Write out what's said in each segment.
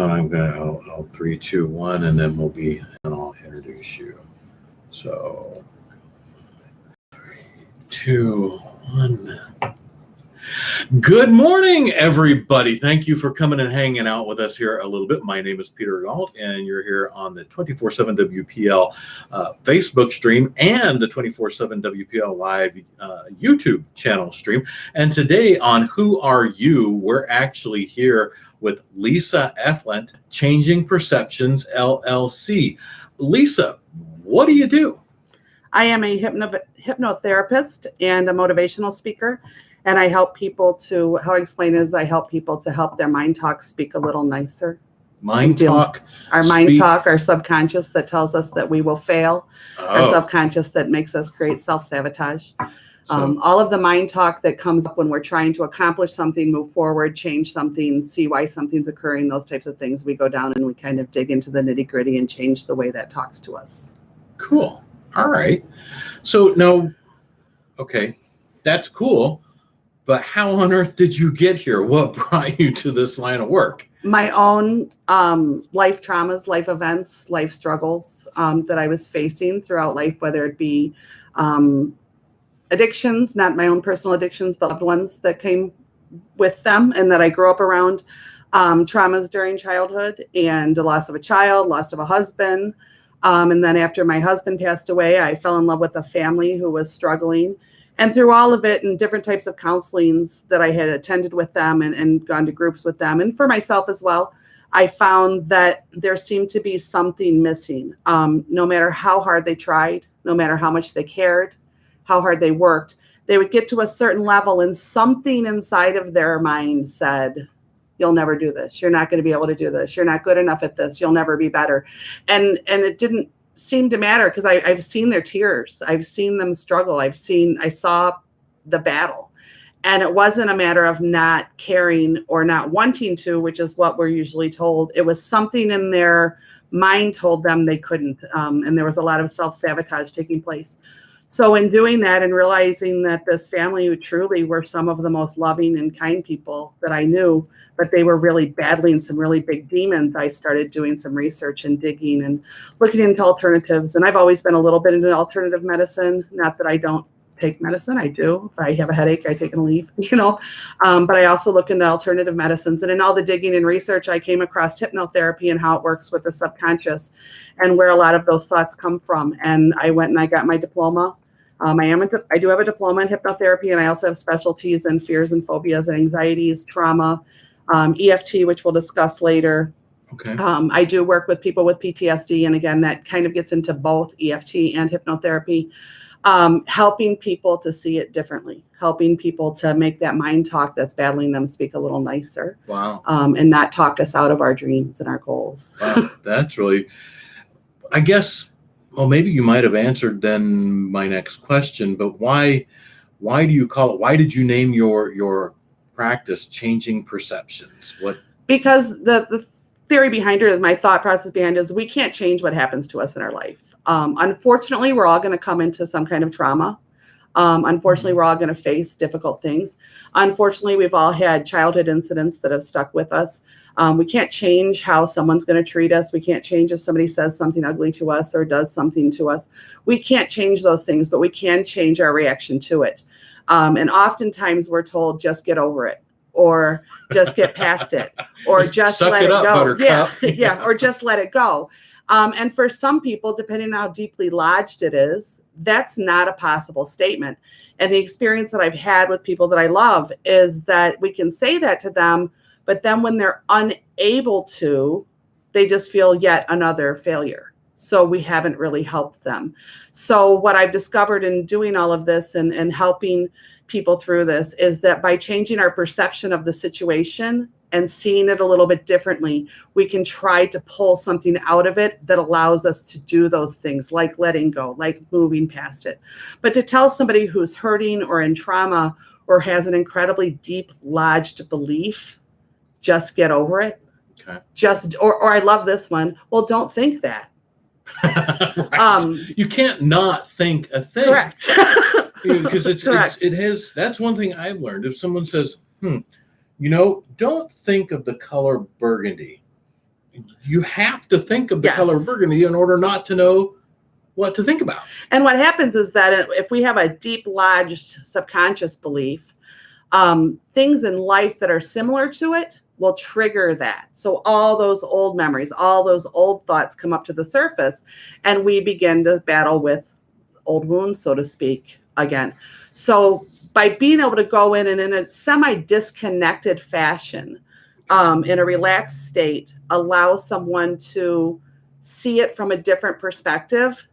I'm going to, I'll 3, 2, 1, and then and I'll introduce you. So, 2, 1. Good morning, everybody. Thank you for coming and hanging out with us here a little bit. My name is Peter Galt, and you're here on the 24/7 WPL Facebook stream and the 24/7 WPL Live YouTube channel stream. And today on Who Are You, we're actually here with Lisa Efflandt, Changing Perceptions, LLC. Lisa, what do you do? I am a hypnotherapist and a motivational speaker. And I help people to, how I explain it is I help people to help their mind talk speak a little nicer. Mind talk? Our mind talk, our subconscious that tells us that we will fail. Our subconscious that makes us create self-sabotage. All of the mind talk that comes up when we're trying to accomplish something, move forward, change something, see why something's occurring, those types of things, we go down and we kind of dig into the nitty-gritty and change the way that talks to us. Cool. All right. So now, okay, that's cool. But how on earth did you get here? What brought you to this line of work? My own life traumas, life events, life struggles that I was facing throughout life, whether it be addictions, not my own personal addictions, but loved ones that came with them and that I grew up around, traumas during childhood and the loss of a child, loss of a husband. And then after my husband passed away, I fell in love with a family who was struggling. And through all of it and different types of counselings that I had attended with them and gone to groups with them and for myself as well, I found that there seemed to be something missing. No matter how hard they tried, no matter how much they cared, how hard they worked, they would get to a certain level and something inside of their mind said, you'll never do this. You're not going to be able to do this. You're not good enough at this. You'll never be better. And it didn't seem to matter because I've seen their tears. I've seen them struggle. I saw the battle. And it wasn't a matter of not caring or not wanting to, which is what we're usually told. It was something in their mind told them they couldn't. And there was a lot of self-sabotage taking place. So in doing that and realizing that this family who truly were some of the most loving and kind people that I knew, but they were really battling some really big demons, I started doing some research and digging and looking into alternatives. And I've always been a little bit into alternative medicine. Not that I don't take medicine. I do. If I have a headache, I take and leave, but I also look into alternative medicines. And in all the digging and research, I came across hypnotherapy and how it works with the subconscious and where a lot of those thoughts come from. And I went and I got my diploma. I do have a diploma in hypnotherapy, and I also have specialties in fears and phobias and anxieties, trauma, EFT, which we'll discuss later. Okay. I do work with people with PTSD, and again, that kind of gets into both EFT and hypnotherapy, helping people to see it differently, helping people to make that mind talk that's battling them speak a little nicer. Wow. And not talk us out of our dreams and our goals. Wow. That's really, I guess. Well, maybe you might have answered then my next question, but why do you call it? Why did you name your practice Changing Perceptions? Because the theory behind it is my thought process behind it is we can't change what happens to us in our life. Unfortunately, we're all going to come into some kind of trauma. Unfortunately, we're all going to face difficult things. Unfortunately, we've all had childhood incidents that have stuck with us. We can't change how someone's going to treat us. We can't change if somebody says something ugly to us or does something to us. We can't change those things, but we can change our reaction to it. And oftentimes we're told, just get over it, or just get past it, or just let it go. Buttercup. Yeah, or just let it go. And for some people, depending on how deeply lodged it is, that's not a possible statement. And the experience that I've had with people that I love is that we can say that to them, but then when they're unable to, they just feel yet another failure. So we haven't really helped them. So what I've discovered in doing all of this and helping people through this is that by changing our perception of the situation and seeing it a little bit differently, we can try to pull something out of it that allows us to do those things like letting go, like moving past it. But to tell somebody who's hurting or in trauma or has an incredibly deep lodged belief, just get over it. Okay. Or I love this one. Well, don't think that. Right. You can't not think a thing. Correct. Because that's one thing I've learned. If someone says, don't think of the color burgundy. you have to think of the Yes. color burgundy in order not to know what to think about. And what happens is that if we have a deep lodged subconscious belief, things in life that are similar to it will trigger that. So all those old memories, all those old thoughts come up to the surface, and we begin to battle with old wounds, so to speak, again. So by being able to go in and in a semi-disconnected fashion, in a relaxed state, allow someone to see it from a different perspective,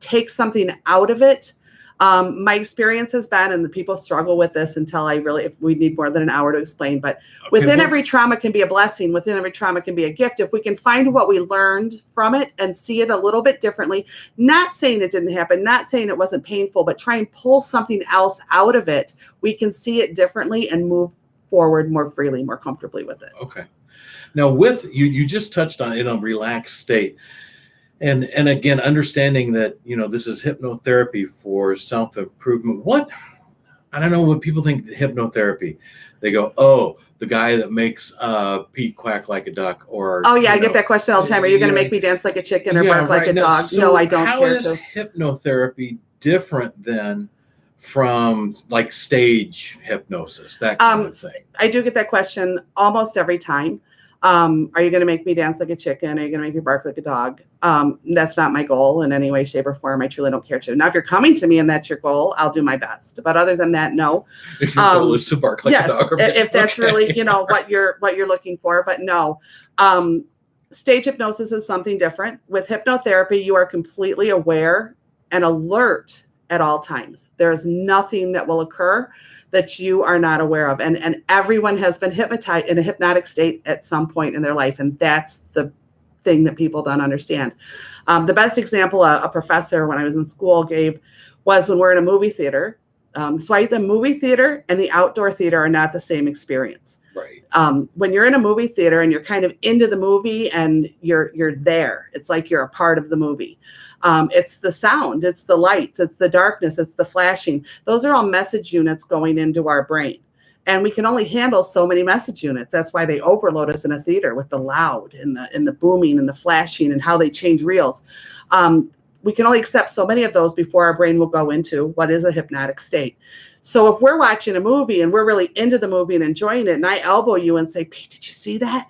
take something out of it. My experience has been, and the people struggle with this until if we need more than an hour to explain, but within every trauma can be a blessing. Within every trauma can be a gift. If we can find what we learned from it and see it a little bit differently, not saying it didn't happen, not saying it wasn't painful, but try and pull something else out of it, we can see it differently and move forward more freely, more comfortably with it. Okay. Now with you just touched on in a relaxed state. And again, understanding that, this is hypnotherapy for self-improvement. I don't know what people think hypnotherapy. They go, oh, the guy that makes Pete quack like a duck, or oh yeah, I get that question all the time. Are you going to make me dance like a chicken or bark like a dog? So no, I don't. How is hypnotherapy different than from like stage hypnosis, that kind of thing? I do get that question almost every time. Are you going to make me dance like a chicken? Are you going to make me bark like a dog? That's not my goal in any way, shape, or form. I truly don't care to. Now, if you're coming to me and that's your goal, I'll do my best. But other than that, no. If your goal is to bark like a dog, if that's really what you're looking for, but no. Stage hypnosis is something different. With hypnotherapy, you are completely aware and alert at all times. There's nothing that will occur that you are not aware of. And everyone has been hypnotized in a hypnotic state at some point in their life. And that's the thing that people don't understand. The best example a professor when I was in school gave was when we're in a movie theater. So the movie theater and the outdoor theater are not the same experience. Right. When you're in a movie theater and you're kind of into the movie and you're there, it's like you're a part of the movie. It's the sound, it's the lights, it's the darkness, it's the flashing. Those are all message units going into our brain. And we can only handle so many message units. That's why they overload us in a theater with the loud and the booming and the flashing and how they change reels. We can only accept so many of those before our brain will go into what is a hypnotic state. So if we're watching a movie and we're really into the movie and enjoying it, and I elbow you and say, Pete, did you see that?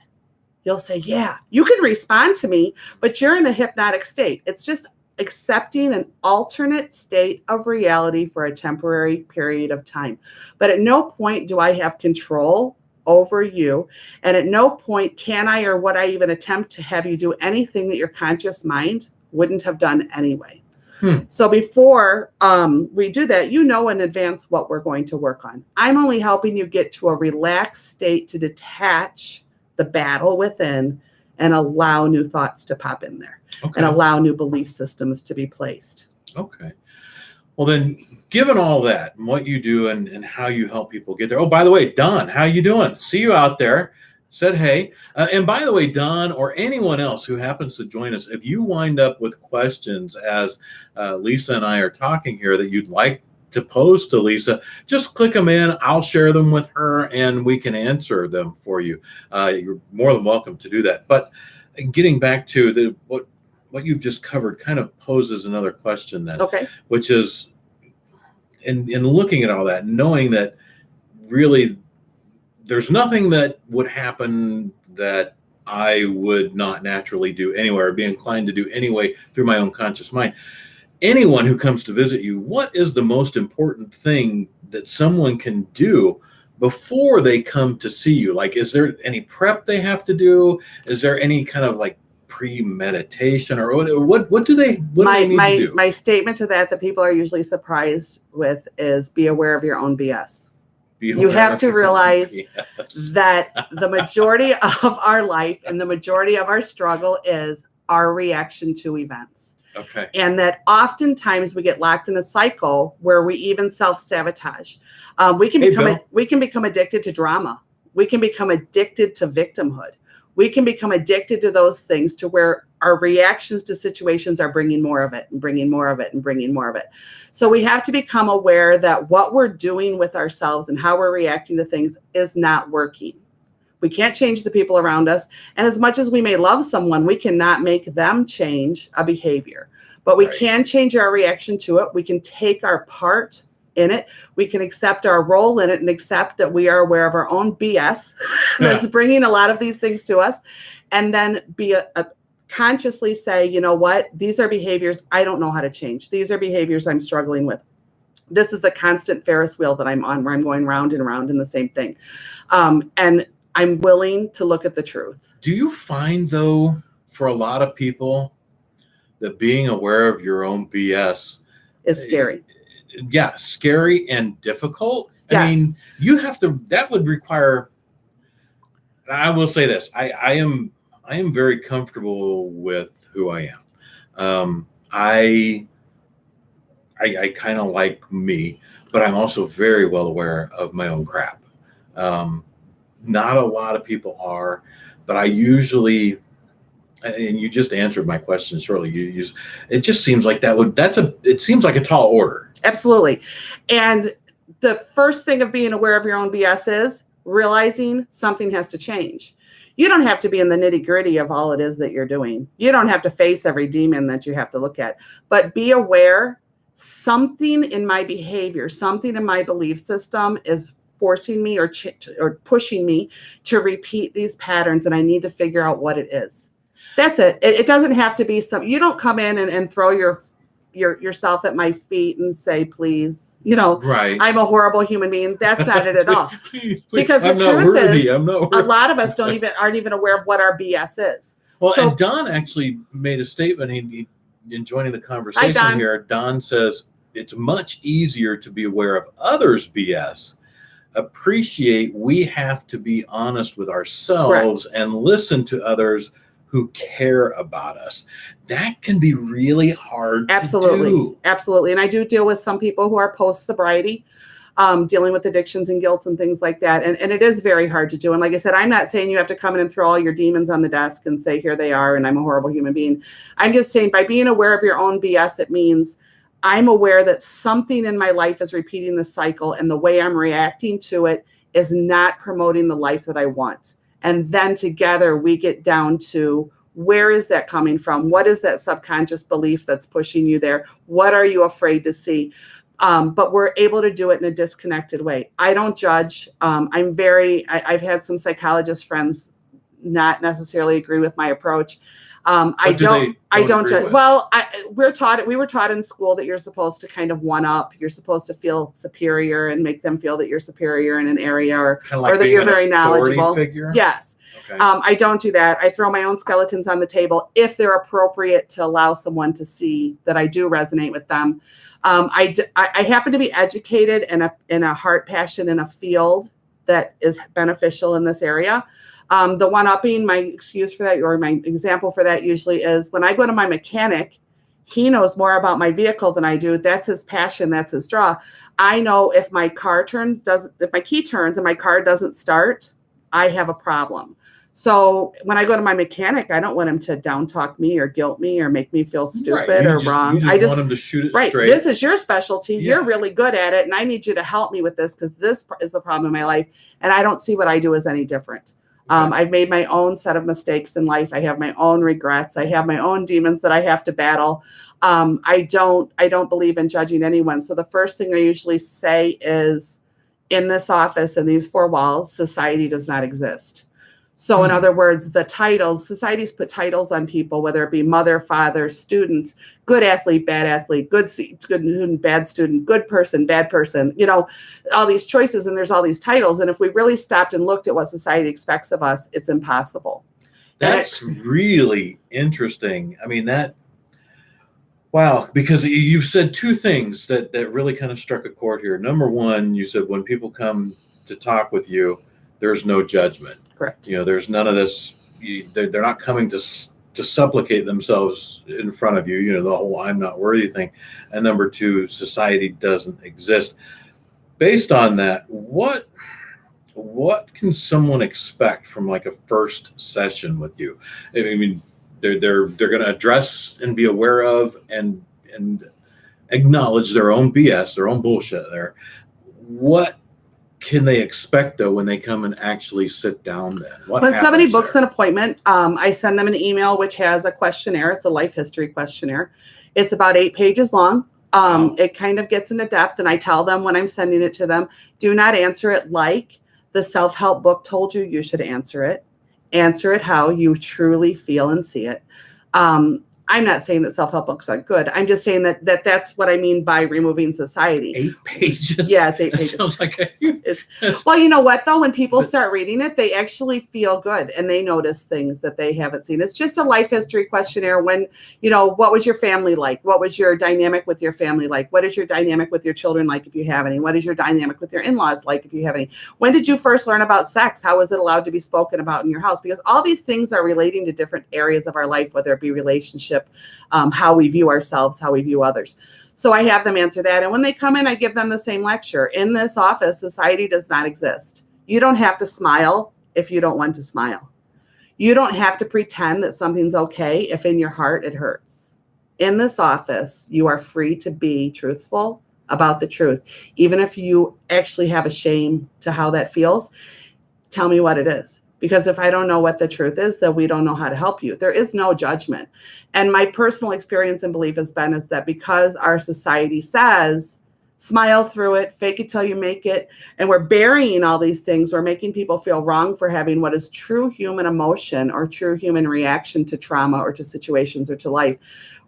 You'll say, yeah. You can respond to me, but you're in a hypnotic state. It's just accepting an alternate state of reality for a temporary period of time. But at no point do I have control over you. And at no point can I or would I even attempt to have you do anything that your conscious mind wouldn't have done anyway. So before we do that, in advance what we're going to work on. I'm only helping you get to a relaxed state to detach the battle within and allow new thoughts to pop in there. Okay. And allow new belief systems to be placed. Okay. Well, then, given all that and what you do and how you help people get there. Oh, by the way, Don, how you doing? See you out there. Said hey. And by the way, Don, or anyone else who happens to join us, if you wind up with questions as Lisa and I are talking here that you'd like to pose to Lisa, just click them in. I'll share them with her and we can answer them for you. You're more than welcome to do that. But getting back to what you've just covered kind of poses another question then, okay, which is in looking at all that, knowing that really there's nothing that would happen that I would not naturally do anyway or be inclined to do anyway through my own conscious mind. Anyone who comes to visit you, what is the most important thing that someone can do before they come to see you? Like, is there any prep they have to do? Is there any kind of like premeditation or what do they need to do? My statement to that people are usually surprised with is be aware of your own BS. You have to realize that the majority of our life and the majority of our struggle is our reaction to events. Okay. And that oftentimes we get locked in a cycle where we even self-sabotage. We can become addicted to drama. We can become addicted to victimhood. We can become addicted to those things to where our reactions to situations are bringing more of it and bringing more of it and bringing more of it. So we have to become aware that what we're doing with ourselves and how we're reacting to things is not working. We can't change the people around us. And as much as we may love someone, we cannot make them change a behavior. But we can change our reaction to it. We can take our part in it. We can accept our role in it and accept that we are aware of our own BS that's bringing a lot of these things to us. And then consciously say, you know what, these are behaviors I don't know how to change. These are behaviors I'm struggling with. This is a constant Ferris wheel that I'm on, where I'm going round and round in the same thing. And I'm willing to look at the truth. Do you find, though, for a lot of people, that being aware of your own BS is scary? Yeah, scary and difficult. Yes. I mean, that would require, I will say this, I am very comfortable with who I am. I kind of like me, but I'm also very well aware of my own crap. Not a lot of people are, but I usually, and you just answered my question shortly. It just seems like it seems like a tall order. Absolutely. And the first thing of being aware of your own BS is realizing something has to change. You don't have to be in the nitty gritty of all it is that you're doing. You don't have to face every demon that you have to look at, but be aware something in my behavior, something in my belief system is forcing me or pushing me to repeat these patterns. And I need to figure out what it is. That's it. It doesn't have to be you don't come in and throw yourself at my feet and say, please, right, I'm a horrible human being. That's not it at all. Please. Because the truth is, a lot of us aren't even aware of what our BS is. Well, and Don actually made a statement. He in joining the conversation here, Don says it's much easier to be aware of others' BS. Appreciate we have to be honest with ourselves. Correct. And listen to others who care about us. That can be really hard to do. Absolutely. And I do deal with some people who are post-sobriety, dealing with addictions and guilt and things like that. And it is very hard to do. And like I said, I'm not saying you have to come in and throw all your demons on the desk and say, here they are, and I'm a horrible human being. I'm just saying, by being aware of your own BS, it means I'm aware that something in my life is repeating the cycle, and the way I'm reacting to it is not promoting the life that I want. And then together we get down to, where is that coming from? What is that subconscious belief that's pushing you there? What are you afraid to see? But we're able to do it in a disconnected way. I don't judge. I've had some psychologist friends not necessarily agree with my approach. I don't judge. Well, we were taught in school that you're supposed to kind of one up. You're supposed to feel superior and make them feel that you're superior in an area, or that you're very knowledgeable. Figure? Yes. Okay. I don't do that. I throw my own skeletons on the table if they're appropriate to allow someone to see that I do resonate with them. I happen to be educated in a heart passion in a field that is beneficial in this area. The one-upping, my excuse for that, or my example for that usually is when I go to my mechanic, he knows more about my vehicle than I do. That's his passion. That's his draw. I know if my key turns and my car doesn't start, I have a problem. So when I go to my mechanic, I don't want him to down talk me or guilt me or make me feel stupid or wrong. I just want him to shoot it straight. This is your specialty. Yeah. You're really good at it. And I need you to help me with this, because this is the problem in my life. And I don't see what I do as any different. I've made my own set of mistakes in life. I have my own regrets. I have my own demons that I have to battle. I don't believe in judging anyone. So the first thing I usually say is, in this office, in these four walls, society does not exist. So in other words, the titles, societies put titles on people, whether it be mother, father, student, good athlete, good student, bad student, good person, bad person, all these choices, and there's all these titles. And if we really stopped and looked at what society expects of us, it's impossible. That's really interesting. I mean, wow, because you've said two things that really kind of struck a chord here. Number one, you said when people come to talk with you, there's no judgment. Correct. There's none of this. They're not coming to supplicate themselves in front of you. The whole "I'm not worthy" thing. And number two, society doesn't exist. Based on that, what can someone expect from like a first session with you? I mean, they're going to address and be aware of and acknowledge their own BS, their own bullshit. There, what can they expect though when they come and actually sit down then? What When somebody happens books there? an appointment, I send them an email which has a questionnaire. It's a life history questionnaire. It's about 8 pages long. Wow. It kind of gets into depth, and I tell them when I'm sending it to them, do not answer it like the self-help book told you you should answer it. Answer it how you truly feel and see it. I'm not saying that self-help books are good. I'm just saying that's what I mean by removing society. 8 pages? Yeah, it's 8 That pages. sounds like Well, you know what, though? When people start reading it, they actually feel good and they notice things that they haven't seen. It's just a life history questionnaire. When, what was your family like? What was your dynamic with your family like? What is your dynamic with your children like, if you have any? What is your dynamic with your in-laws like, if you have any? When did you first learn about sex? How was it allowed to be spoken about in your house? Because all these things are relating to different areas of our life, whether it be relationship, how we view ourselves, how we view others. So I have them answer that. And when they come in, I give them the same lecture. In this office, society does not exist. You don't have to smile if you don't want to smile. You don't have to pretend that something's okay if in your heart it hurts. In this office, you are free to be truthful about the truth. Even if you actually have a shame to how that feels, tell me what it is. Because if I don't know what the truth is, then we don't know how to help you. There is no judgment. And my personal experience and belief is that because our society says, smile through it, fake it till you make it, and we're burying all these things, we're making people feel wrong for having what is true human emotion or true human reaction to trauma or to situations or to life.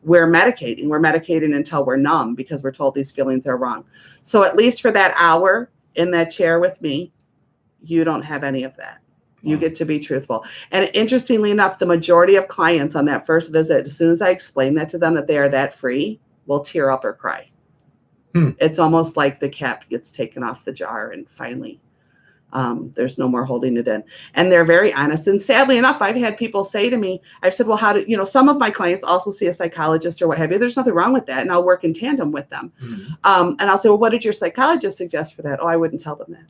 We're medicating until we're numb because we're told these feelings are wrong. So at least for that hour in that chair with me, you don't have any of that. You get to be truthful. And interestingly enough, the majority of clients on that first visit, as soon as I explain that to them, that they are that free, will tear up or cry. It's almost like the cap gets taken off the jar and finally there's no more holding it in. And they're very honest. And sadly enough, I've had people say to me, I've said, well, how do, some of my clients also see a psychologist or what have you. There's nothing wrong with that. And I'll work in tandem with them. And I'll say, well, what did your psychologist suggest for that? Oh, I wouldn't tell them that.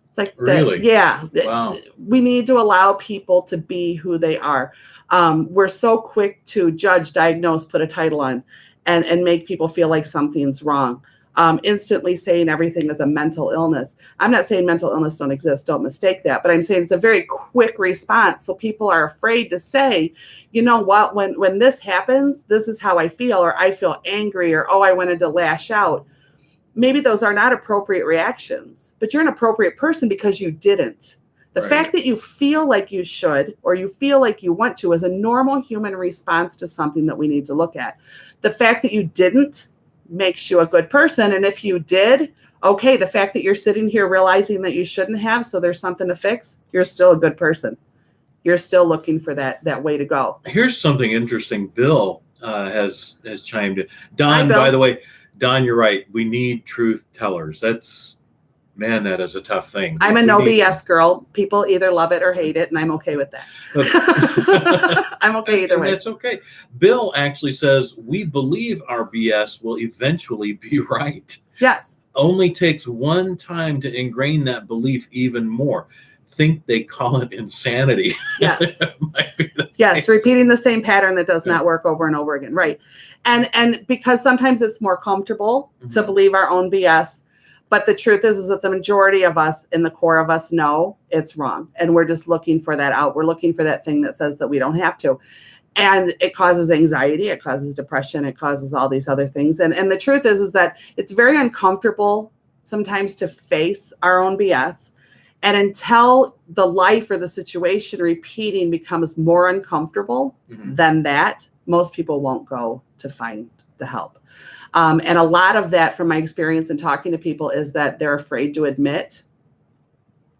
It's like, really? Yeah. Wow. We need to allow people to be who they are. We're so quick to judge, diagnose, put a title on, and make people feel like something's wrong. Instantly saying everything is a mental illness. I'm not saying mental illness don't exist. Don't mistake that. But I'm saying it's a very quick response. So people are afraid to say, you know what, when this happens, this is how I feel, or I feel angry, or, oh, I wanted to lash out. Maybe those are not appropriate reactions, but you're an appropriate person because you didn't. The fact that you feel like you should, or you feel like you want to, is a normal human response to something that we need to look at. The fact that you didn't makes you a good person. And if you did, okay, the fact that you're sitting here realizing that you shouldn't have, so there's something to fix, you're still a good person. You're still looking for that way to go. Here's something interesting. Bill has chimed in. Hi, Don, Bill. by the way, Don, you're right. We need truth tellers. That is a tough thing. I'm a no BS girl. People either love it or hate it, and I'm okay with that. I'm okay either way. That's okay. Bill actually says, we believe our BS will eventually be right. Yes. Only takes one time to ingrain that belief even more. Think they call it insanity. Yes. Yes, repeating the same pattern that does not work over and over again. Right. And because sometimes it's more comfortable to believe our own BS. But the truth is that the majority of us, in the core of us, know it's wrong. And we're just looking for that out. We're looking for that thing that says that we don't have to. And it causes anxiety. It causes depression. It causes all these other things. And the truth is that it's very uncomfortable sometimes to face our own BS. And until the life or the situation repeating becomes more uncomfortable than that, most people won't go to find the help. And a lot of that, from my experience in talking to people, is that they're afraid to admit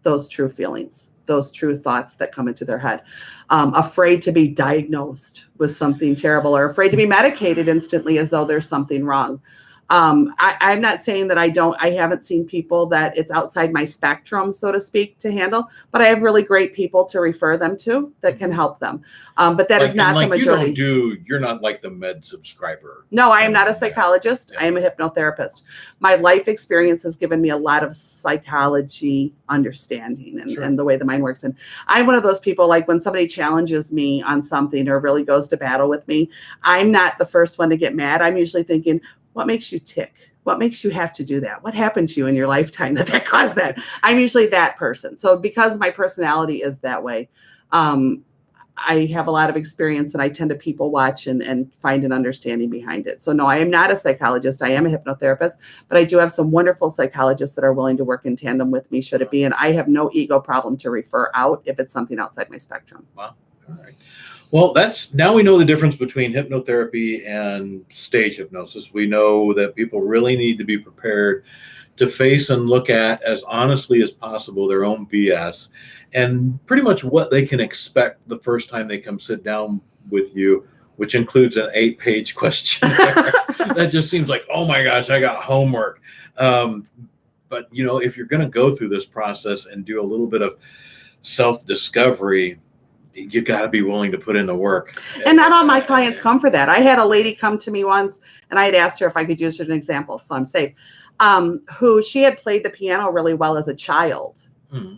those true feelings, those true thoughts that come into their head, afraid to be diagnosed with something terrible, or afraid to be medicated instantly as though there's something wrong. I'm not saying that I haven't seen people that it's outside my spectrum, so to speak, to handle, but I have really great people to refer them to that can help them. But that is not the majority. You're not like the med subscriber. No, I am not a psychologist. I am a hypnotherapist. My life experience has given me a lot of psychology understanding and the way the mind works. And I'm one of those people, like when somebody challenges me on something or really goes to battle with me, I'm not the first one to get mad. I'm usually thinking, what makes you tick? what makes you have to do that? What happened to you in your lifetime that caused that? I'm usually that person. So because my personality is that way, I have a lot of experience and I tend to people watch and find an understanding behind it. So no, I am not a psychologist. I am a hypnotherapist, but I do have some wonderful psychologists that are willing to work in tandem with me should it be. And I have no ego problem to refer out if it's something outside my spectrum. Wow. All right. Well, now we know the difference between hypnotherapy and stage hypnosis. We know that people really need to be prepared to face and look at as honestly as possible their own BS and pretty much what they can expect the first time they come sit down with you, which includes an 8-page questionnaire. That just seems like, oh my gosh, I got homework. But if you're going to go through this process and do a little bit of self-discovery, you got to be willing to put in the work. And not all my clients come for that. I had a lady come to me once, and I had asked her if I could use her as an example, so I'm safe, who she had played the piano really well as a child,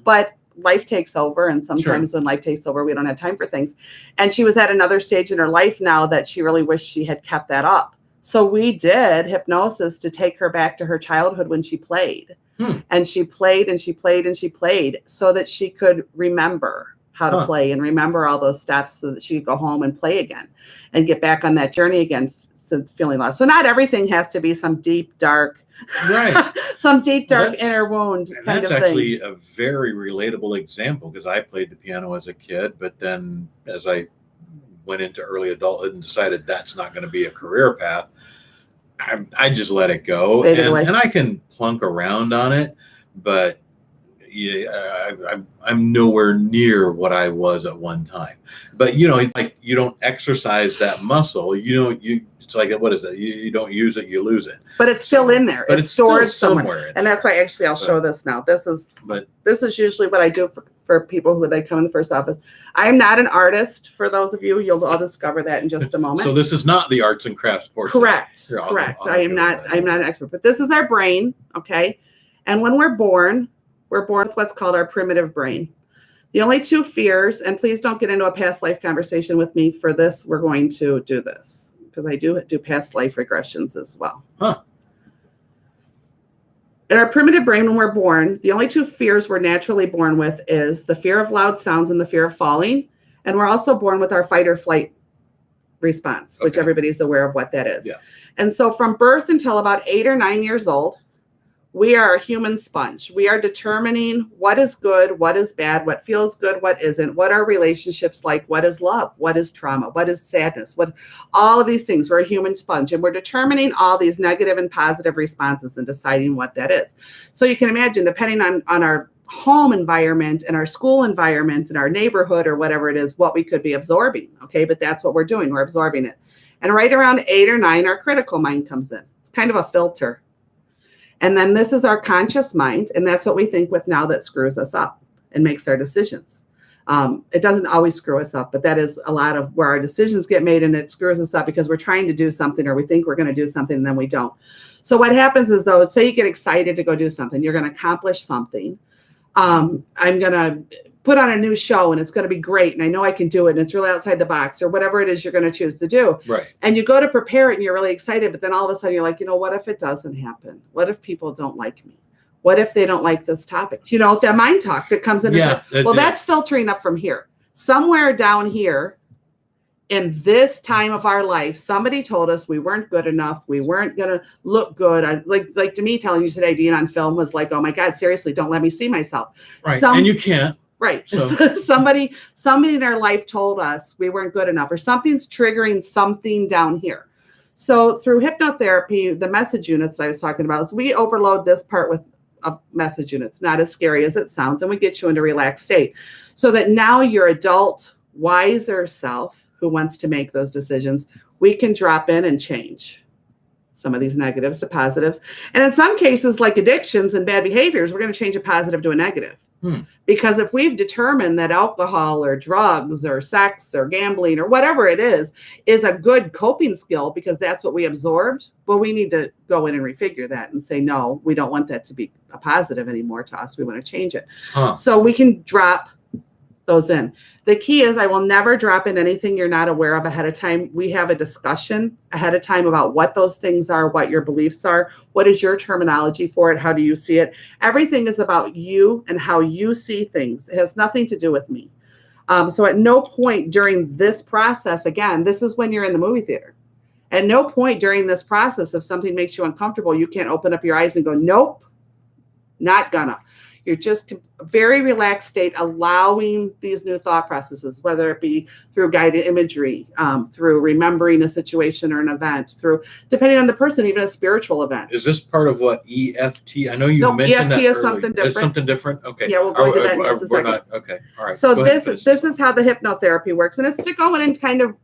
but life takes over. And sometimes when life takes over, we don't have time for things. And she was at another stage in her life now that she really wished she had kept that up. So we did hypnosis to take her back to her childhood when she played. And she played and she played and she played so that she could remember how to play and remember all those steps so that she could go home and play again and get back on that journey again since feeling lost. So not everything has to be some deep, dark, some deep, dark inner wound kind of thing. That's actually a very relatable example because I played the piano as a kid, but then as I went into early adulthood and decided that's not going to be a career path, I just let it go. And I can plunk around on it, but I'm nowhere near what I was at one time. But like you don't exercise that muscle. It's like, what is that? You don't use it, you lose it. But it's still in there. But it's stored somewhere. And that's why I'll show this now. This is usually what I do for people who they come in the first office. I am not an artist. For those of you, I'll discover that in just a moment. So this is not the arts and crafts portion. Correct. I'm not an expert, but this is our brain. Okay. And when we're born with what's called our primitive brain. The only 2 fears, and please don't get into a past life conversation with me for this. We're going to do this because I do past life regressions as well. In our primitive brain, when we're born, the only 2 fears we're naturally born with is the fear of loud sounds and the fear of falling. And we're also born with our fight or flight response, which everybody's aware of what that is. Yeah. And so from birth until about 8 or 9 years old, we are a human sponge. We are determining what is good, what is bad, what feels good, what isn't, what are relationships like, what is love, what is trauma, what is sadness, all of these things. We're a human sponge, and we're determining all these negative and positive responses and deciding what that is. So you can imagine, depending on our home environment and our school environment and our neighborhood or whatever it is, what we could be absorbing. Okay, but that's what we're doing. We're absorbing it. And right around 8 or 9, our critical mind comes in. It's kind of a filter. And then this is our conscious mind, and that's what we think with now that screws us up and makes our decisions. It doesn't always screw us up, but that is a lot of where our decisions get made, and it screws us up because we're trying to do something or we think we're going to do something and then we don't. So what happens is, though, say you get excited to go do something, you're going to accomplish something. I'm going to put on a new show and it's going to be great and I know I can do it and it's really outside the box or whatever it is you're going to choose to do. Right. And you go to prepare it and you're really excited, but then all of a sudden you're like, what if it doesn't happen? What if people don't like me? What if they don't like this topic? that mind talk that comes in. That's filtering up from here. Somewhere down here in this time of our life, somebody told us we weren't good enough. We weren't going to look good. Like to me, telling you today, being on film was like, oh my God, seriously, don't let me see myself. Right. And you can't. Right. So somebody in our life told us we weren't good enough or something's triggering something down here. So through hypnotherapy, the message units that I was talking about, is we overload this part with message units, not as scary as it sounds, and we get you into a relaxed state so that now your adult, wiser self who wants to make those decisions, we can drop in and change some of these negatives to positives. And in some cases, like addictions and bad behaviors, we're going to change a positive to a negative. Because if we've determined that alcohol or drugs or sex or gambling or whatever it is a good coping skill because that's what we absorbed, well, we need to go in and refigure that and say, no, we don't want that to be a positive anymore to us. We want to change it. So we can drop those in. The key is I will never drop in anything you're not aware of ahead of time. We have a discussion ahead of time about what those things are, what your beliefs are, what is your terminology for it, how do you see it. Everything is about you and how you see things. It has nothing to do with me. So at no point during this process, again, this is when you're in the movie theater. At no point during this process, if something makes you uncomfortable, you can't open up your eyes and go, nope, not gonna. You're just a very relaxed state, allowing these new thought processes, whether it be through guided imagery, through remembering a situation or an event, through, depending on the person, even a spiritual event. Is this part of what EFT? I know you mentioned EFT that is early. something different. It's something different? Okay. Yeah, we'll go into that in just a second. Okay, all right. So this is how the hypnotherapy works. And it's to go in and kind of,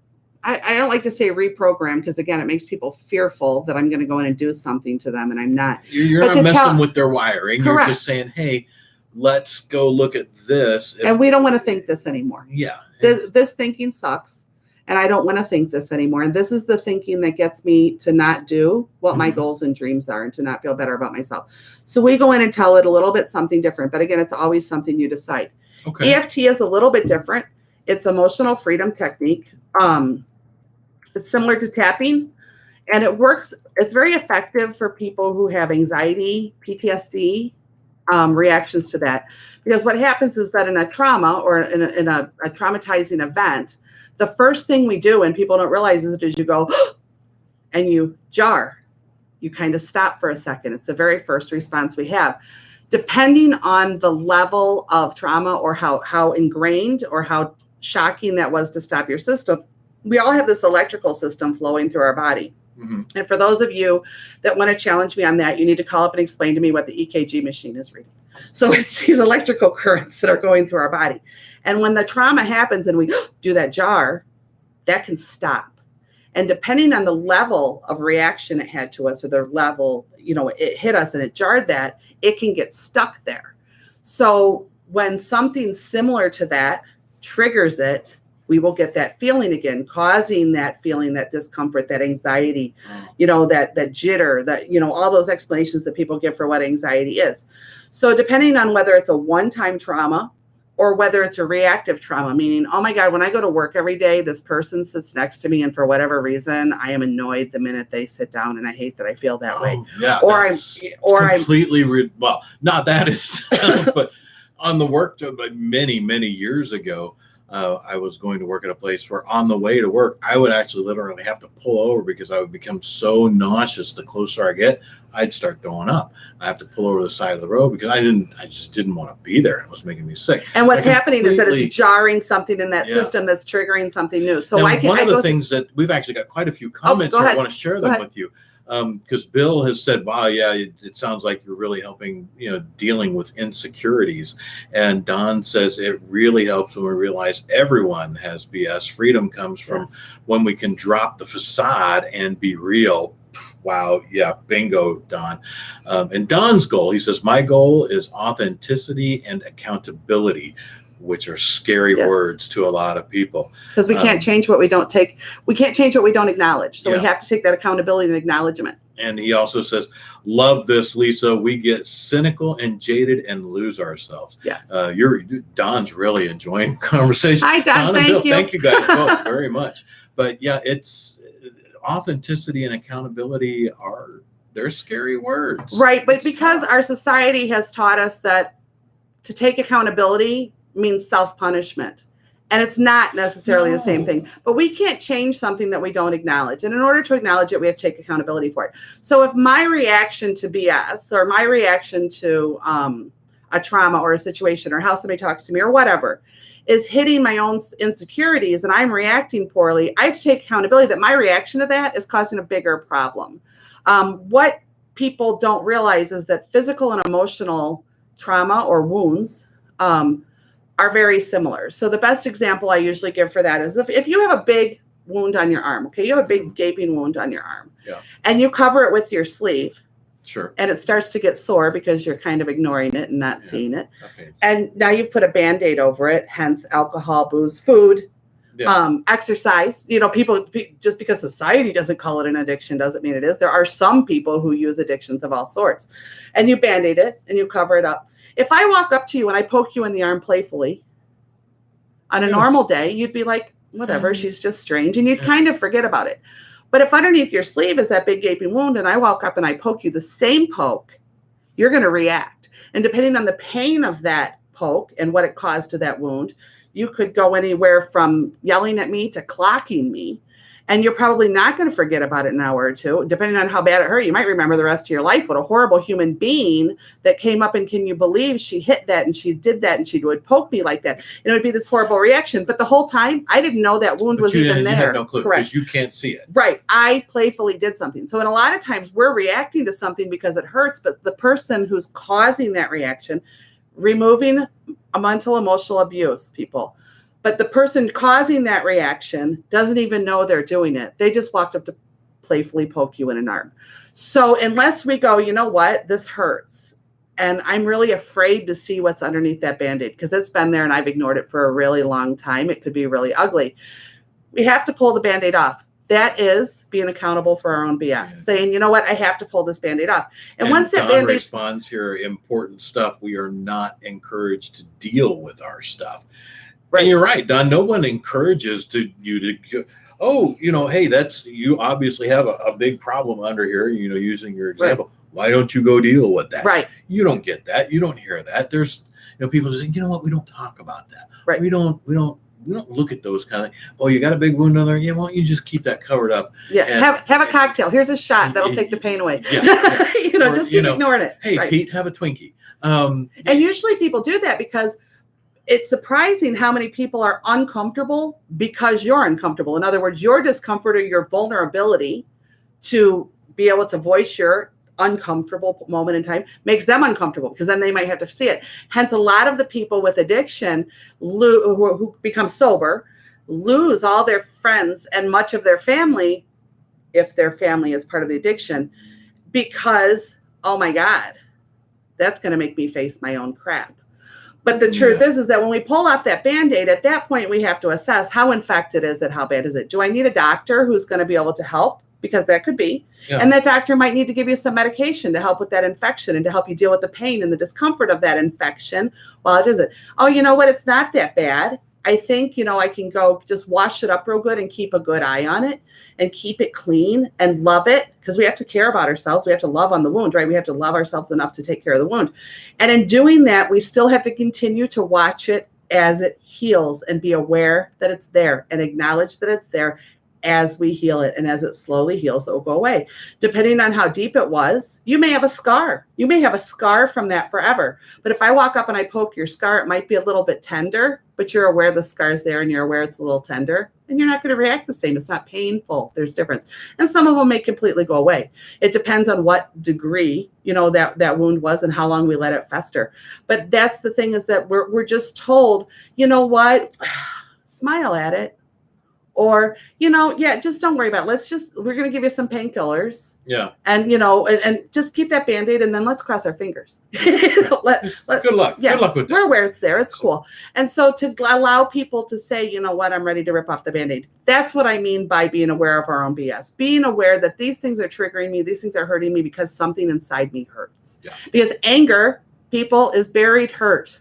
I don't like to say reprogram, because again, it makes people fearful that I'm going to go in and do something to them, and I'm not. You're not messing with their wiring. Correct. You're just saying, hey, let's go look at this. And we don't want to think this anymore. Yeah. This thinking sucks, and I don't want to think this anymore. And this is the thinking that gets me to not do what my goals and dreams are, and to not feel better about myself. So we go in and tell it a little bit something different. But again, it's always something you decide. Okay. EFT is a little bit different. It's emotional freedom technique. It's similar to tapping, and it works. It's very effective for people who have anxiety, PTSD, reactions to that. Because what happens is that in a trauma or in a traumatizing event, the first thing we do, and people don't realize is you go and you jar. You kind of stop for a second. It's the very first response we have. Depending on the level of trauma or how ingrained or how shocking that was to stop your system, we all have this electrical system flowing through our body. Mm-hmm. And for those of you that want to challenge me on that, you need to call up and explain to me what the EKG machine is reading. So it's these electrical currents that are going through our body. And when the trauma happens and we do that jar, that can stop. And depending on the level of reaction it had to us, or the level, it hit us and it jarred that, it can get stuck there. So when something similar to that triggers it, we will get that feeling again, causing that feeling, that discomfort, that anxiety, that jitter, that, all those explanations that people give for what anxiety is. So depending on whether it's a one-time trauma or whether it's a reactive trauma, meaning, oh my God, when I go to work every day, this person sits next to me, and for whatever reason, I am annoyed the minute they sit down, and I hate that I feel that way. Yeah. Well, not that is, but on the work many, many years ago, I was going to work at a place where on the way to work, I would actually literally have to pull over because I would become so nauseous. The closer I get, I'd start throwing up. I have to pull over the side of the road because I just didn't want to be there. It was making me sick. And what's happening is that it's jarring something in that system that's triggering something new. So now, one of the things that we've actually got quite a few comments, I want to share them with you. Because Bill has said, wow, yeah, it sounds like you're really helping, dealing with insecurities. And Don says it really helps when we realize everyone has BS. Freedom comes from when we can drop the facade and be real. Wow. Yeah. Bingo, Don. And Don's goal, he says, my goal is authenticity and accountability, which are scary words to a lot of people. Because we can't change what we don't take. We can't change what we don't acknowledge. So we have to take that accountability and acknowledgement. And he also says, love this, Lisa. We get cynical and jaded and lose ourselves. Yes. Don's really enjoying conversation. Hi, Don. Thank you. Thank you guys both very much. But yeah, it's authenticity and accountability they're scary words. Right. But because our society has taught us that to take accountability means self-punishment. And it's not necessarily the same thing. But we can't change something that we don't acknowledge. And in order to acknowledge it, we have to take accountability for it. So if my reaction to BS or my reaction to a trauma or a situation or how somebody talks to me or whatever is hitting my own insecurities and I'm reacting poorly, I have to take accountability that my reaction to that is causing a bigger problem. What people don't realize is that physical and emotional trauma or wounds are very similar. So the best example I usually give for that is if you have a big wound on your arm, okay, you have a big gaping wound on your arm, and you cover it with your sleeve, and it starts to get sore because you're kind of ignoring it and not seeing it, and now you've put a Band-Aid over it, hence alcohol, booze, food, exercise. People, just because society doesn't call it an addiction doesn't mean it is. There are some people who use addictions of all sorts, and you Band-Aid it and you cover it up. If I walk up to you and I poke you in the arm playfully, On a Yeah. normal day, you'd be like, whatever, she's just strange, and you'd kind of forget about it. But if underneath your sleeve is that big gaping wound and I walk up and I poke you the same poke, you're going to react. And depending on the pain of that poke and what it caused to that wound, you could go anywhere from yelling at me to clocking me. And you're probably not going to forget about it an hour or two. Depending on how bad it hurt, you might remember the rest of your life. What a horrible human being that came up, and can you believe she hit that and she did that and she would poke me like that? And it would be this horrible reaction. But the whole time, I didn't know that wound was even there. You had no clue Correct. because you can't see it. Right. I playfully did something. So in a lot of times we're reacting to something because it hurts, but the person who's causing that reaction, removing a mental emotional abuse, people. But the person causing that reaction doesn't even know they're doing it. They just walked up to playfully poke you in an arm. So unless we go, you know what, this hurts, and I'm really afraid to see what's underneath that Band-Aid because it's been there and I've ignored it for a really long time. It could be really ugly. We have to pull the Band-Aid off. That is being accountable for our own BS. Yeah. Saying, you know what, I have to pull this Band-Aid off. And once that Band-Aid responds here, important stuff. We are not encouraged to deal with our stuff. Right. And you're right, Don. No one encourages you to, oh, hey, that's, you obviously have a big problem under here, using your example. Right. Why don't you go deal with that? Right. You don't get that. You don't hear that. There's, people say, you know what, we don't talk about that. Right. We don't look at those kind of things. Oh, you got a big wound on there? Yeah, why don't you just keep that covered up? Yeah, have a cocktail. Here's a shot that'll take the pain away. Yeah. Just keep ignoring it. Hey, right. Pete, have a Twinkie. And usually people do that because it's surprising how many people are uncomfortable because you're uncomfortable. In other words, your discomfort or your vulnerability to be able to voice your uncomfortable moment in time makes them uncomfortable because then they might have to see it. Hence, a lot of the people with addiction who become sober lose all their friends and much of their family, if their family is part of the addiction, because, oh my God, that's going to make me face my own crap. But the truth is that when we pull off that Band-Aid, at that point, we have to assess how infected is it? How bad is it? Do I need a doctor who's going to be able to help? Because that could be. Yeah. And that doctor might need to give you some medication to help with that infection and to help you deal with the pain and the discomfort of that infection while it isn't. Oh, you know what? It's not that bad. I think, I can go just wash it up real good and keep a good eye on it and keep it clean and love it, because we have to care about ourselves. We have to love on the wound, right? We have to love ourselves enough to take care of the wound. And in doing that, we still have to continue to watch it as it heals and be aware that it's there and acknowledge that it's there as we heal it. And as it slowly heals, it will go away. Depending on how deep it was, you may have a scar. You may have a scar from that forever. But if I walk up and I poke your scar, it might be a little bit tender, but you're aware the scar's there and you're aware it's a little tender, and you're not going to react the same. It's not painful. There's difference. And some of them may completely go away. It depends on what degree, that wound was and how long we let it fester. But that's the thing, is that we're just told, you know what, smile at it. Or, just don't worry about it. We're going to give you some painkillers. Yeah. And, and just keep that Band-Aid, and then let's cross our fingers. Good luck. Yeah, good luck with that. We're aware it's there. It's cool. And so to allow people to say, you know what, I'm ready to rip off the Band-Aid. That's what I mean by being aware of our own BS. Being aware that these things are triggering me. These things are hurting me because something inside me hurts. Yeah. Because anger, people, is buried hurt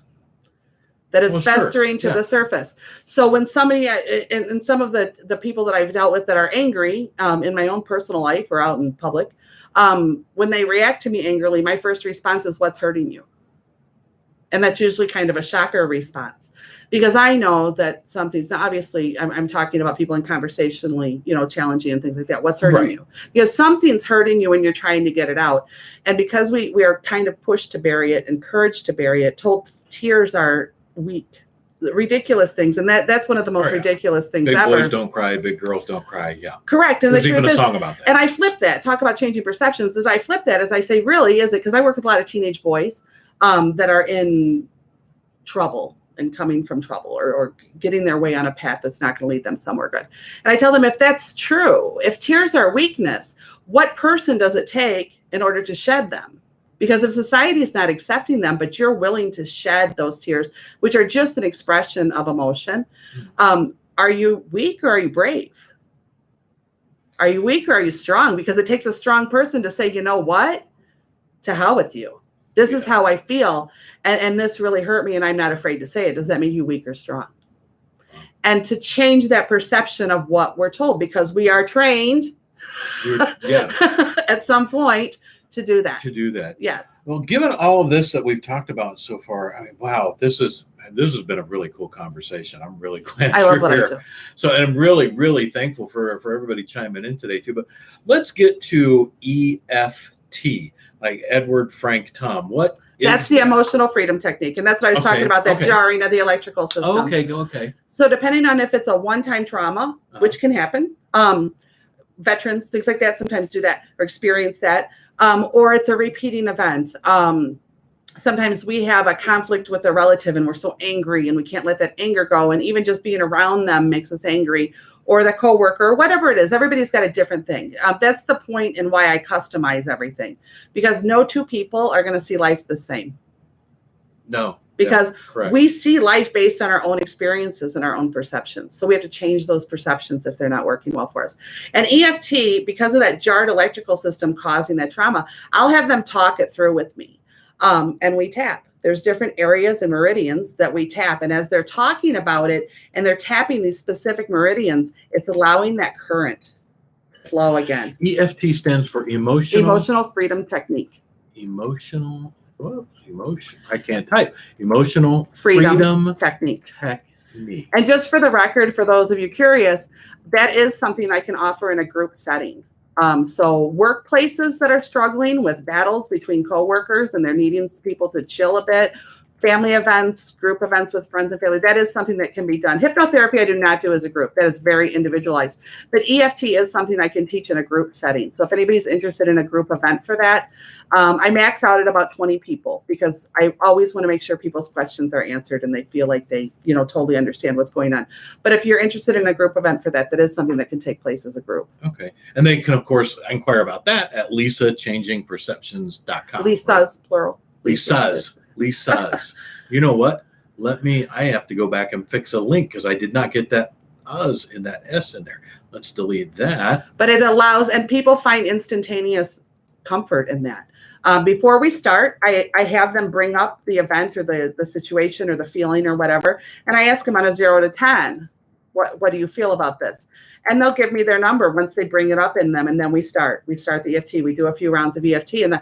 that is festering to the surface. So when somebody, and some of the people that I've dealt with that are angry in my own personal life or out in public, when they react to me angrily, my first response is, what's hurting you? And that's usually kind of a shocker response, because I know that something's, obviously I'm talking about people in conversationally, challenging and things like that. What's hurting you? Because something's hurting you when you're trying to get it out. And because we are kind of pushed to bury it, encouraged to bury it, told tears are weak, ridiculous things, and that's one of the most ridiculous things ever. Big boys don't cry, big girls don't cry. Yeah, correct. And there's even a song about that. And I flip that. Talk about changing perceptions. As I flip that, as I say, really, is it? Because I work with a lot of teenage boys that are in trouble and coming from trouble, or getting their way on a path that's not going to lead them somewhere good. And I tell them, if that's true, if tears are weakness, what person does it take in order to shed them? Because if society is not accepting them, but you're willing to shed those tears, which are just an expression of emotion, are you weak or are you brave? Are you weak or are you strong? Because it takes a strong person to say, you know what? To hell with you. This is how I feel. And this really hurt me, and I'm not afraid to say it. Does that make you weak or strong? and to change that perception of what we're told, because we are trained at some point to do that. Yes. Well, given all of this that we've talked about so far, wow, this has been a really cool conversation. I'm really glad I love what here. I do. So, and I'm really, really thankful for everybody chiming in today too. But let's get to EFT, like Edward Frank Tom. What is that's the emotional freedom technique, and that's what I was talking about, that jarring of the electrical system. Okay. So depending on if it's a one-time trauma, which can happen, veterans, things like that, sometimes do that or experience that, or it's a repeating event. Sometimes we have a conflict with a relative and we're so angry and we can't let that anger go. And even just being around them makes us angry, or the coworker, whatever it is. Everybody's got a different thing. That's the point in why I customize everything, because no two people are going to see life the same. No. Because we see life based on our own experiences and our own perceptions. So we have to change those perceptions if they're not working well for us. And EFT, because of that jarred electrical system causing that trauma, I'll have them talk it through with me. And we tap. There's different areas and meridians that we tap. And as they're talking about it and they're tapping these specific meridians, it's allowing that current to flow again. EFT stands for emotional freedom technique. Emotional freedom technique. And just for the record, for those of you curious, that is something I can offer in a group setting. So workplaces that are struggling with battles between coworkers and they're needing people to chill a bit, family events, group events with friends and family, that is something that can be done. Hypnotherapy I do not do as a group. That is very individualized. But EFT is something I can teach in a group setting. So if anybody's interested in a group event for that, I max out at about 20 people, because I always want to make sure people's questions are answered and they feel like they, totally understand what's going on. But if you're interested in a group event for that, that is something that can take place as a group. Okay. And they can, of course, inquire about that at lisachangingperceptions.com. Lisa's, right? Plural. Lisa's. You know what? I have to go back and fix a link because I did not get that us in that S in there. Let's delete that. But it allows, and people find instantaneous comfort in that. Before we start, I have them bring up the event or the situation or the feeling or whatever. And I ask them on a 0 to 10, what do you feel about this? And they'll give me their number once they bring it up in them. And then we start the EFT. We do a few rounds of EFT and then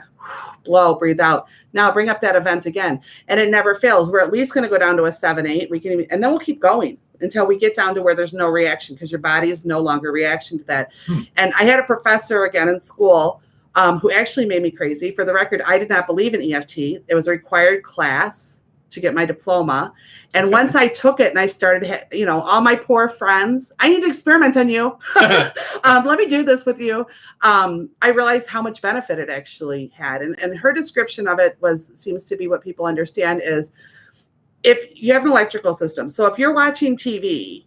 blow, breathe out. Now bring up that event again. And it never fails. We're at least going to go down to a 7, 8. And then we'll keep going until we get down to where there's no reaction, because your body is no longer reaction to that. And I had a professor again in school who actually made me crazy. For the record, I did not believe in EFT. It was a required class to get my diploma. And once I took it and I started, all my poor friends, I need to experiment on you. Let me do this with you. I realized how much benefit it actually had. And her description of it seems to be what people understand is, if you have an electrical system. So if you're watching TV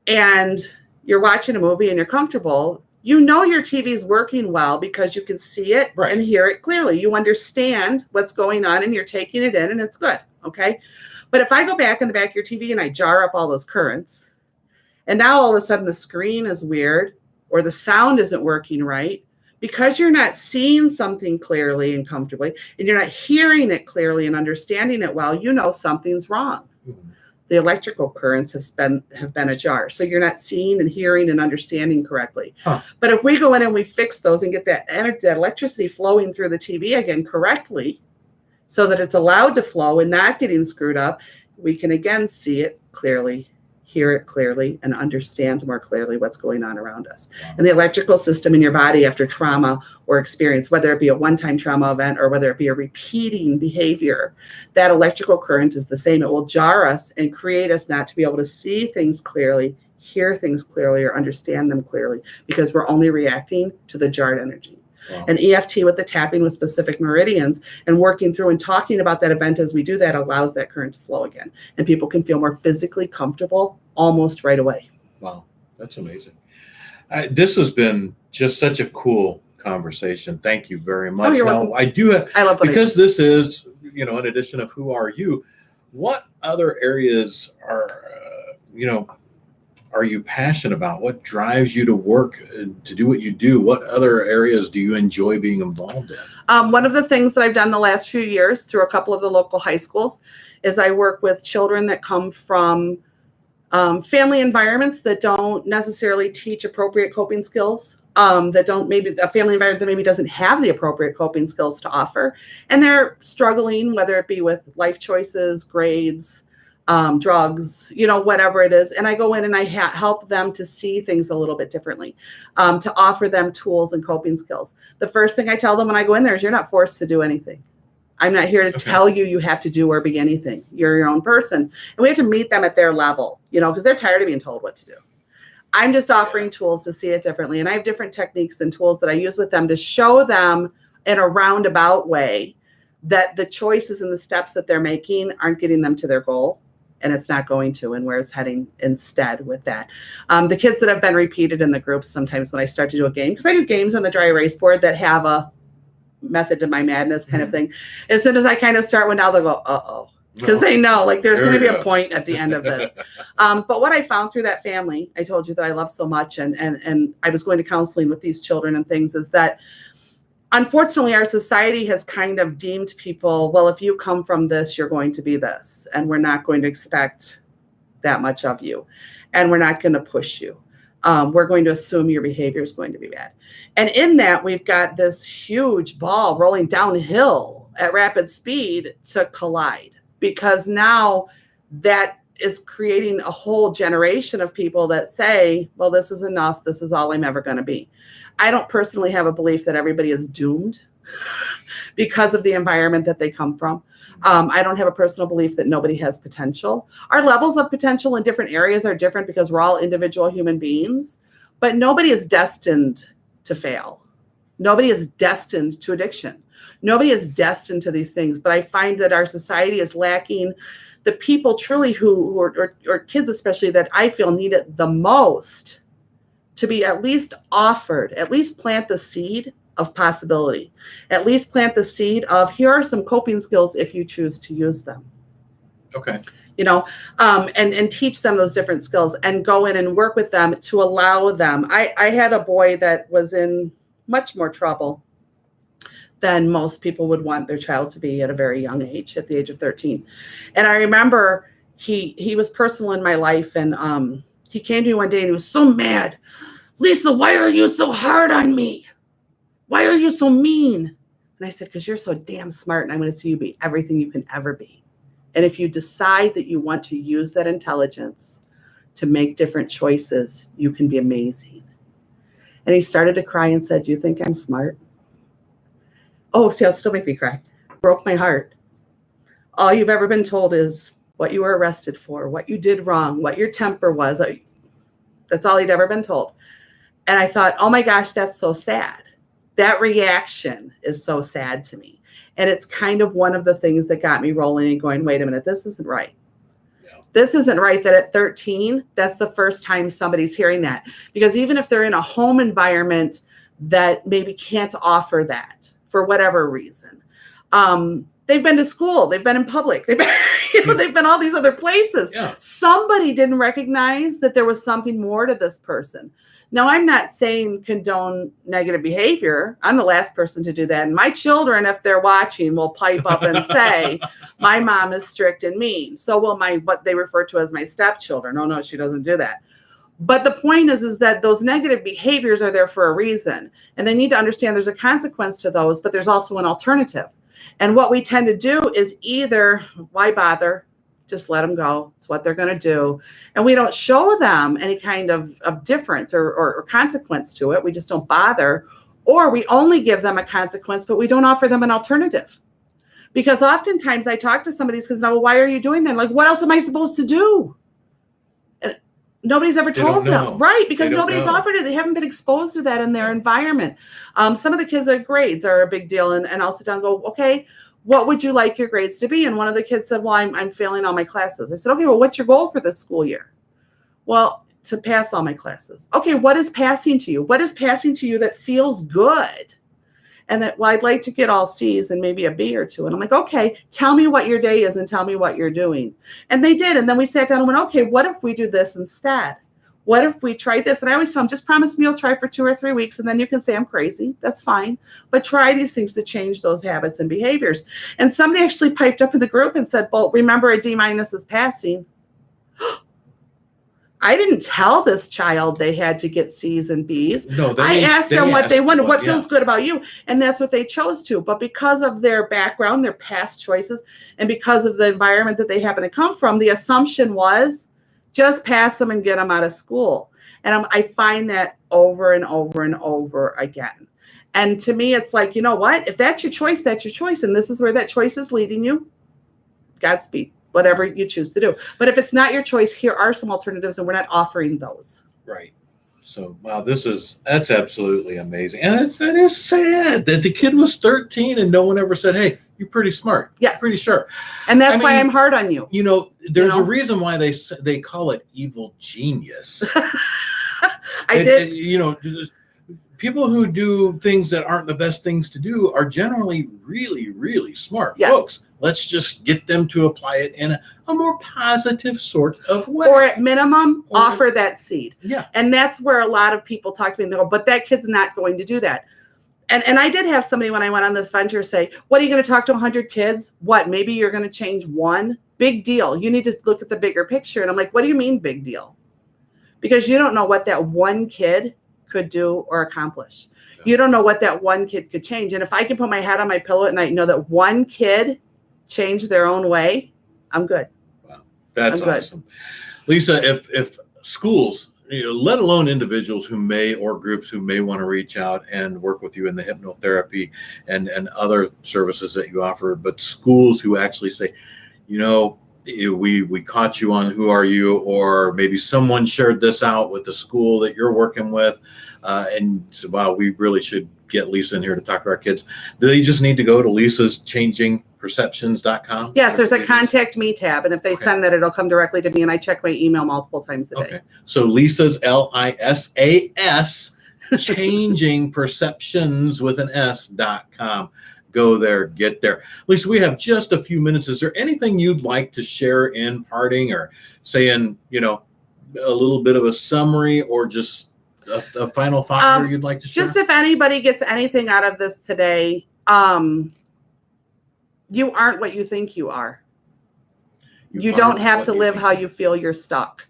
and you're watching a movie and you're comfortable, your TV is working well because you can see it and hear it clearly. You understand what's going on and you're taking it in and it's good. Okay. But if I go back in the back of your TV and I jar up all those currents, and now all of a sudden the screen is weird or the sound isn't working right, because you're not seeing something clearly and comfortably, and you're not hearing it clearly and understanding it well, something's wrong. Mm-hmm. The electrical currents have been ajar. So you're not seeing and hearing and understanding correctly. Huh. But if we go in and we fix those and get that electricity flowing through the TV again correctly, so that it's allowed to flow and not getting screwed up, we can again see it clearly, hear it clearly, and understand more clearly what's going on around us. Wow. And the electrical system in your body after trauma or experience, whether it be a one-time trauma event or whether it be a repeating behavior, that electrical current is the same. It will jar us and create us not to be able to see things clearly, hear things clearly, or understand them clearly, because we're only reacting to the jarred energy. Wow. And EFT with the tapping with specific meridians and working through and talking about that event as we do that allows that current to flow again. And people can feel more physically comfortable almost right away. Wow, that's amazing. This has been just such a cool conversation. Thank you very much. Now, I love because this is, in addition of who are you, what other areas are you passionate about? What drives you to work, to do what you do? What other areas do you enjoy being involved in? One of the things that I've done the last few years through a couple of the local high schools is I work with children that come from Family environments that don't necessarily teach appropriate coping skills, that don't, maybe a family environment that maybe doesn't have the appropriate coping skills to offer. And they're struggling, whether it be with life choices, grades, drugs, whatever it is. And I go in and I help them to see things a little bit differently, to offer them tools and coping skills. The first thing I tell them when I go in there is you're not forced to do anything. I'm not here to tell you have to do or be anything. You're your own person. And we have to meet them at their level, because they're tired of being told what to do. I'm just offering tools to see it differently. And I have different techniques and tools that I use with them to show them in a roundabout way that the choices and the steps that they're making aren't getting them to their goal. And it's not going to, and where it's heading instead with that. The kids that have been repeated in the groups, sometimes when I start to do a game, because I do games on the dry erase board that have a method to my madness kind of thing. As soon as I kind of start one, now they'll go, uh-oh. Because they know, there's going to be a point at the end of this. But what I found through that family, I told you that I love so much, and I was going to counseling with these children and things, is that unfortunately our society has kind of deemed people, well, if you come from this, you're going to be this, and we're not going to expect that much of you, and we're not going to push you. We're going to assume your behavior is going to be bad. And in that, we've got this huge ball rolling downhill at rapid speed to collide, because now that is creating a whole generation of people that say, well, this is enough. This is all I'm ever going to be. I don't personally have a belief that everybody is doomed because of the environment that they come from. I don't have a personal belief that nobody has potential. Our levels of potential in different areas are different because we're all individual human beings, but nobody is destined to fail. Nobody is destined to addiction. Nobody is destined to these things. But I find that our society is lacking the people truly who or kids especially, that I feel need it the most, to be at least offered, at least plant the seed of possibility, at least plant the seed of, here are some coping skills if you choose to use them. Okay. And teach them those different skills and go in and work with them to allow them. I had a boy that was in much more trouble than most people would want their child to be at a very young age, at the age of 13. And I remember he was personal in my life, and he came to me one day and he was so mad. Lisa, why are you so hard on me? Why are you so mean? And I said, because you're so damn smart, and I'm going to see you be everything you can ever be. And if you decide that you want to use that intelligence to make different choices, you can be amazing. And he started to cry and said, do you think I'm smart? Oh, see, it'll still make me cry. Broke my heart. All you've ever been told is what you were arrested for, what you did wrong, what your temper was. That's all he'd ever been told. And I thought, oh my gosh, that's so sad. That reaction is so sad to me. And it's kind of one of the things that got me rolling and going, wait a minute, this isn't right. Yeah. This isn't right that at 13, that's the first time somebody's hearing that. Because even if they're in a home environment that maybe can't offer that for whatever reason, they've been to school, they've been in public, they've been, they've been all these other places. Yeah. Somebody didn't recognize that there was something more to this person. Now, I'm not saying condone negative behavior. I'm the last person to do that. And my children, if they're watching, will pipe up and say, my mom is strict and mean. So will what they refer to as my stepchildren. Oh, no, she doesn't do that. But the point is that those negative behaviors are there for a reason. And they need to understand there's a consequence to those, but there's also an alternative. And what we tend to do is either, why bother? Just let them go. It's what they're going to do. And we don't show them any kind of difference or consequence to it. We just don't bother. Or we only give them a consequence, but we don't offer them an alternative. Because oftentimes I talk to some of these kids, well, why are you doing that? Like, what else am I supposed to do? And nobody's ever told them. Right, because nobody's offered it. They haven't been exposed to that in their environment. Some of the kids' grades are a big deal. And I'll sit down and go, okay, what would you like your grades to be? And one of the kids said, well, I'm failing all my classes. I said, okay, well, what's your goal for this school year? Well, to pass all my classes. Okay, what is passing to you? What is passing to you that feels good? And that, well, I'd like to get all C's and maybe a B or two. And I'm like, okay, tell me what your day is and tell me what you're doing. And they did. And then we sat down and went, okay, what if we do this instead? What if we try this? And I always tell them, just promise me you'll try for 2 or 3 weeks, and then you can say I'm crazy. That's fine. But try these things to change those habits and behaviors. And somebody actually piped up in the group and said, well, remember a D- is passing. I didn't tell this child they had to get C's and B's. No, I asked them what they wanted, what feels yeah. good about you. And that's what they chose to. But because of their background, their past choices, and because of the environment that they happen to come from, the assumption was just pass them and get them out of school. And I find that over and over and over again. And to me, it's like, you know what? If that's your choice, that's your choice. And this is where that choice is leading you. Godspeed, whatever you choose to do. But if it's not your choice, here are some alternatives, and we're not offering those. Right. So, wow, that's absolutely amazing. And that is sad that the kid was 13 and no one ever said, hey, you're pretty smart. Yes. Pretty sharp. And that's why I'm hard on you. You know, there's a reason why they call it evil genius. You know, people who do things that aren't the best things to do are generally really, really smart folks. Let's just get them to apply it in a more positive sort of way. Or at minimum, offer that seed. Yeah. And that's where a lot of people talk to me and they go, but that kid's not going to do that. And I did have somebody when I went on this venture say, what are you going to talk to 100 kids? What, maybe you're going to change one? Big deal. You need to look at the bigger picture. And I'm like, what do you mean big deal? Because you don't know what that one kid could do or accomplish. No. You don't know what that one kid could change. And if I can put my head on my pillow at night and know that one kid changed their own way, I'm good. Wow, that's awesome. Lisa, if schools, let alone individuals who may, or groups who may want to reach out and work with you in the hypnotherapy and other services that you offer, but schools who actually say, we caught you on Who Are You, or maybe someone shared this out with the school that you're working with, and said, wow, we really should get Lisa in here to talk to our kids. Do they just need to go to lisaschangingperceptions.com? Yes, there's a contact me tab, and if they send that, it'll come directly to me, and I check my email multiple times a day. Okay, so Lisa's LISAS changing perceptions with an S.com. Go there, get there. Lisa, we have just a few minutes. Is there anything you'd like to share in parting, or saying, a little bit of a summary, or just a final thought here you'd like to share? Just if anybody gets anything out of this today, you aren't what you think you are. You don't have to live how you feel you're stuck.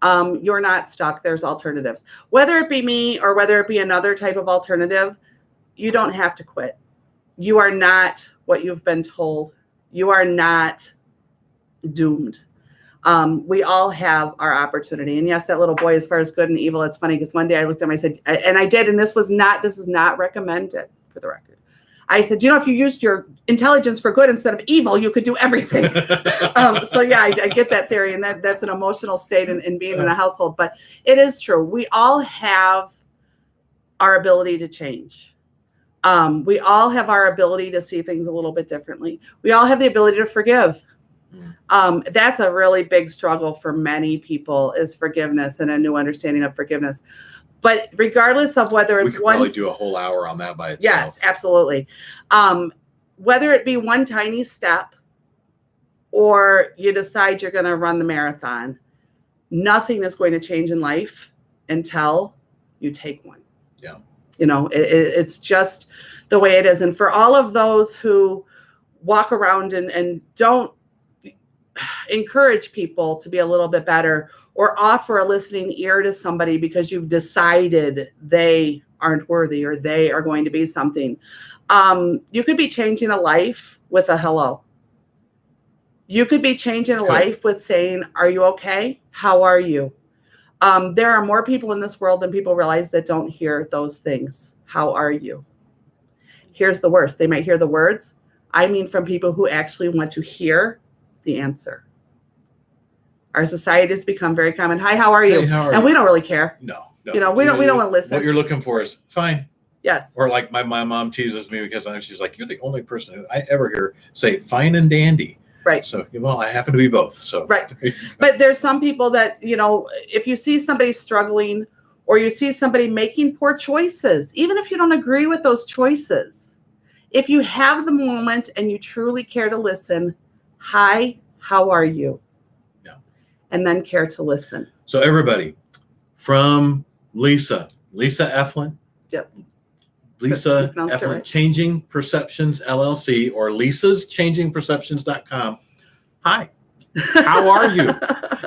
You're not stuck. There's alternatives. Whether it be me or whether it be another type of alternative, you don't have to quit. You are not what you've been told. You are not doomed. We all have our opportunity. And yes, that little boy, as far as good and evil, it's funny because one day I looked at him, I said, and I did, and this is not recommended for the record. I said, if you used your intelligence for good instead of evil, you could do everything. So yeah, I get that theory, and that's an emotional state in being in a household, but it is true. We all have our ability to change. We all have our ability to see things a little bit differently. We all have the ability to forgive. That's a really big struggle for many people, is forgiveness and a new understanding of forgiveness. But regardless of whether it's we could probably do a whole hour on that by itself. Yes, absolutely. Whether it be one tiny step or you decide you're going to run the marathon, nothing is going to change in life until you take one. Yeah. It's just the way it is. And for all of those who walk around and don't encourage people to be a little bit better, or offer a listening ear to somebody because you've decided they aren't worthy or they are going to be something, you could be changing a life with a hello. You could be changing a life with saying, are you okay? How are you? There are more people in this world than people realize that don't hear those things. How are you? Here's the worst. They might hear the words. I mean, from people who actually want to hear the answer. Our society has become very common. Hi, how are you? Hey, how are you? We don't really care. No. We don't want to listen. What you're looking for is fine. Yes. Or like my mom teases me because she's like, you're the only person who I ever hear say fine and dandy. Right. So, I happen to be both. So right. But there's some people that, if you see somebody struggling, or you see somebody making poor choices, even if you don't agree with those choices, if you have the moment and you truly care to listen, hi, how are you? Yeah. And then care to listen. So everybody, from Lisa Efflandt. Yep. Lisa Efflandt, right. Changing Perceptions LLC, or lisaschangingperceptions.com. Hi, How are you?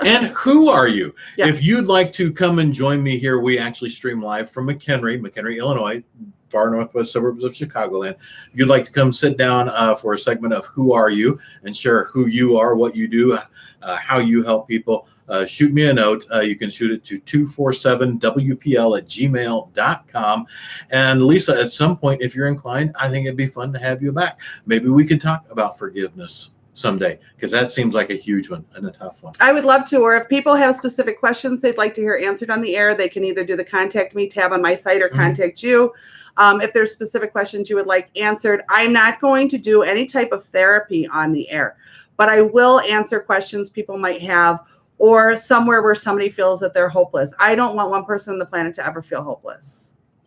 And who are you? Yes. If you'd like to come and join me here, we actually stream live from McHenry, Illinois, far northwest suburbs of Chicagoland. If you'd like to come sit down for a segment of Who Are You and share who you are, what you do, how you help people, shoot me a note. You can shoot it to 247WPL@gmail.com. And Lisa, at some point, if you're inclined, I think it'd be fun to have you back. Maybe we could talk about forgiveness someday, because that seems like a huge one and a tough one. I would love to. Or if people have specific questions they'd like to hear answered on the air, they can either do the contact me tab on my site or contact you. If there's specific questions you would like answered, I'm not going to do any type of therapy on the air, but I will answer questions people might have, or somewhere where somebody feels that they're hopeless. I don't want one person on the planet to ever feel hopeless.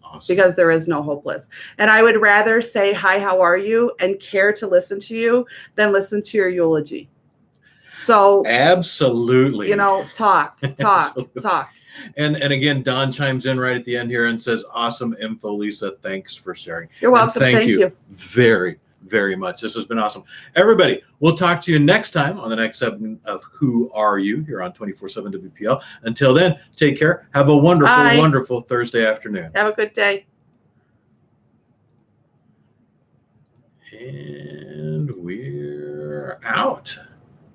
Awesome. Because there is no hopeless. And I would rather say, hi, how are you? And care to listen to you than listen to your eulogy. So absolutely, talk. And again, Don chimes in right at the end here and says, awesome info, Lisa. Thanks for sharing. You're welcome. And thank you very, very much. This has been awesome. Everybody, we'll talk to you next time on the next segment of Who Are You here on 24/7 WPL. Until then, take care. Have a wonderful, wonderful Thursday afternoon. Have a good day. And we're out.